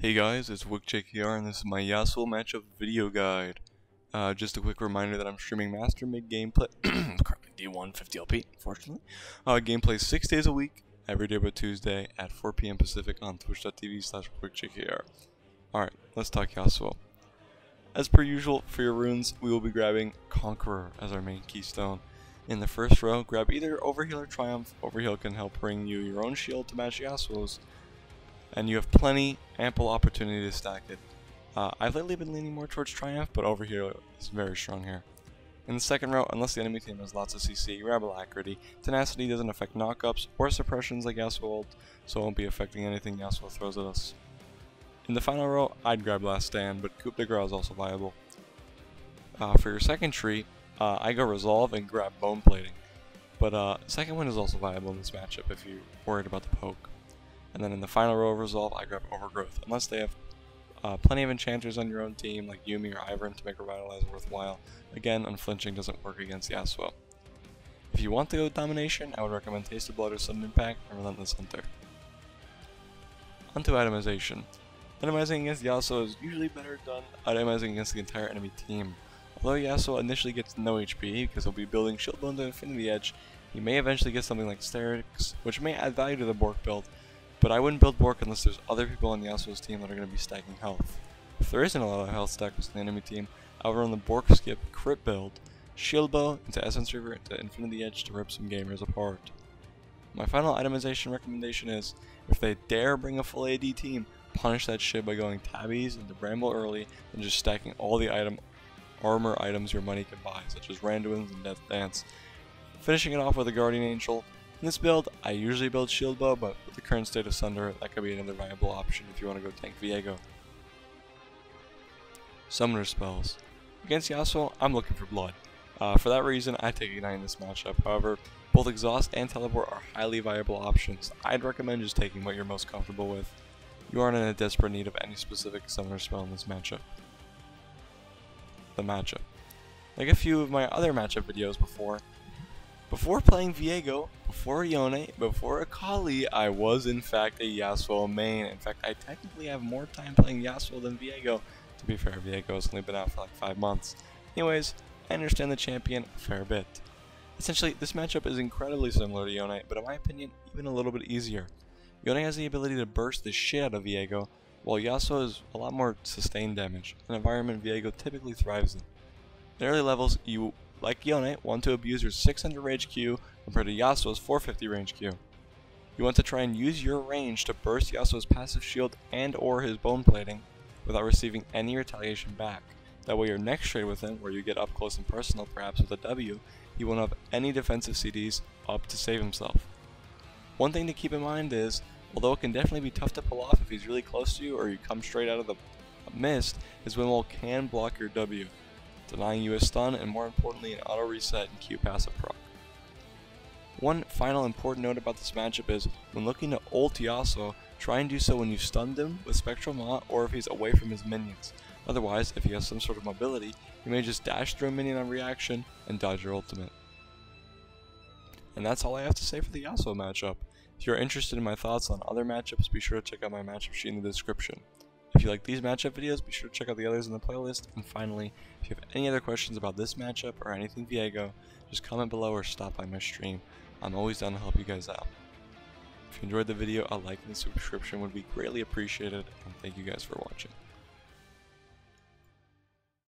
Hey guys, it's witty here, and this is my Yasuo matchup video guide. Just a quick reminder that I'm streaming Master Mid gameplay, currently D1 50 LP, unfortunately. Gameplay 6 days a week, every day but Tuesday at 4 PM Pacific on twitch.tv/witty. Alright, let's talk Yasuo. As per usual, for your runes, we will be grabbing Conqueror as our main keystone. In the first row, grab either Overheal or Triumph. Overheal can help bring you your own shield to match Yasuo's, and you have ample opportunity to stack it. I've lately been leaning more towards Triumph, but Overheal is very strong here. In the second row, unless the enemy team has lots of CC, grab Alacrity. Tenacity doesn't affect knockups or suppressions like Yasuo ult, so it won't be affecting anything Yasuo throws at us. In the final row, I'd grab Last Stand, but Coup de Grace is also viable. For your second tree, I go Resolve and grab Bone Plating, but Second Wind is also viable in this matchup if you're worried about the poke. And then in the final row of Resolve, I grab Overgrowth, unless they have plenty of enchanters on your own team, like Yuumi or Ivern, to make Revitalize worthwhile. Again, Unflinching doesn't work against Yasuo. If you want to go with Domination, I would recommend Taste of Blood or Sudden Impact and Relentless Hunter. Onto Itemization. Itemizing against Yasuo is usually better done itemizing against the entire enemy team. Although Yasuo initially gets no HP, because he'll be building Shield Bone to Infinity Edge, he may eventually get something like Sterix, which may add value to the Bork build. But I wouldn't build Bork unless there's other people on Yasuo's team that are going to be stacking health. If there isn't a lot of health stackers in the enemy team, I would run the Bork skip crit build, Shield Bow into Essence River into Infinity Edge to rip some gamers apart. My final itemization recommendation is, if they dare bring a full AD team, punish that shit by going Tabbies into Bramble early and just stacking all the armor items your money can buy, such as Randuin's and Death Dance. Finishing it off with a Guardian Angel. In this build, I usually build Shield Bow, but with the current state of Sunder, that could be another viable option if you want to go tank Viego. Summoner spells. Against Yasuo, I'm looking for blood. For that reason, I take Ignite in this matchup. However, both Exhaust and Teleport are highly viable options. I'd recommend just taking what you're most comfortable with. You aren't in a desperate need of any specific summoner spell in this matchup. The matchup. Like a few of my other matchup videos before playing Viego, before Yone, before Akali, I was in fact a Yasuo main. In fact, I technically have more time playing Yasuo than Viego. To be fair, Viego has only been out for like 5 months. Anyways, I understand the champion a fair bit. Essentially, this matchup is incredibly similar to Yone, but in my opinion, even a little bit easier. Yone has the ability to burst the shit out of Viego, while Yasuo is a lot more sustained damage, an environment Viego typically thrives in. In early levels, you, like Yone, want to abuse your 600 range Q compared to Yasuo's 450 range Q. You want to try and use your range to burst Yasuo's passive shield and or his bone plating without receiving any retaliation back. That way your next trade with him, where you get up close and personal perhaps with a W, he won't have any defensive CDs up to save himself. One thing to keep in mind is, although it can definitely be tough to pull off if he's really close to you or you come straight out of the mist, his Windwall can block your W, denying you a stun and more importantly an auto reset and Q passive proc. One final important note about this matchup is, when looking to ult Yasuo, try and do so when you've stunned him with Spectral Maw or if he's away from his minions. Otherwise, if he has some sort of mobility, you may just dash through a minion on reaction and dodge your ultimate. And that's all I have to say for the Yasuo matchup. If you're interested in my thoughts on other matchups, be sure to check out my matchup sheet in the description. If you like these matchup videos, be sure to check out the others in the playlist. And finally, if you have any other questions about this matchup or anything Viego, just comment below or stop by my stream. I'm always down to help you guys out. If you enjoyed the video, a like and subscription would be greatly appreciated, and thank you guys for watching.